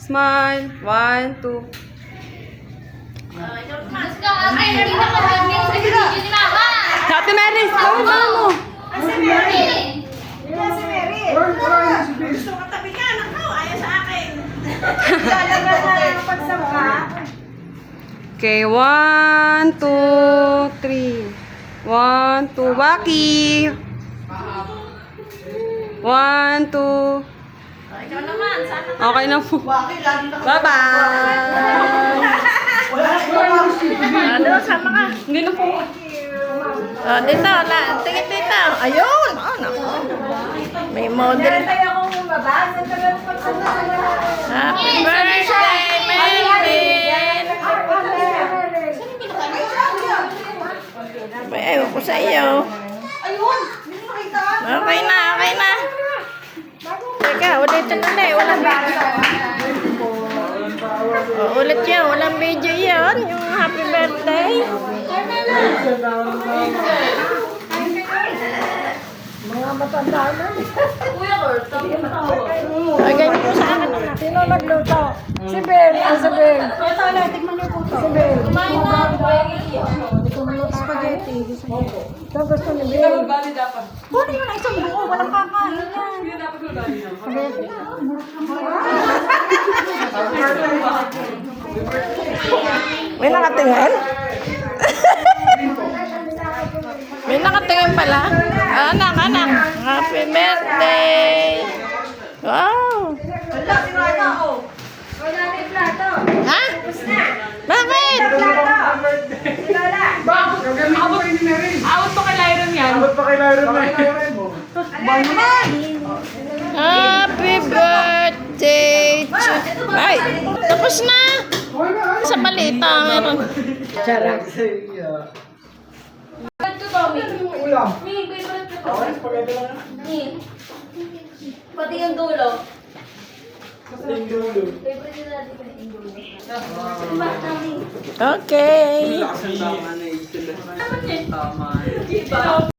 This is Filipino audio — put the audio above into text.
Smile. 1, 2. Ate Mary, gawin mo. Si Mary. Si Mary. Gusto ko tabi ka. Nakaw, ayaw sa akin. Lalabas na pagsama. Okay, 1, 2, 3. 1, 2. Baki. 1, 2. Ikaw naman, sana. Okay na po. Bye-bye. Ano, sama ka. Hindi na po. Dito, tingin dito. Ayun. Naku. May model. Happy birthday, Melvin. Ayaw ko sa iyo. Okay na, okay na. Teka, ulitin ulit. Walang video. Ulit yan. Walang video yan. Yung happy birthday. Mga matanda na. Kuya Kurt, tabi mo tawa. Lagay mo sa akin na. Sino nagluto? Si Bel. Si Bel. Ito na, tignan niyo po ito. Si Bel. Kumain na. Spaghetti. Ito gusto ni Bel. Kunin mo na isang buo. Walang kakain yan. Spaghetti. May nakatingin? May nakatingin pala. Anak, anak. Happy birthday. Wow. Ha? Bakit? Awat pa kay Lyron yan. Happy birthday. Ay, tapos na. Sa balita. Meron. Charot. Pati yung dulo. Favorite nila dito yung dulo. Okay. Tama na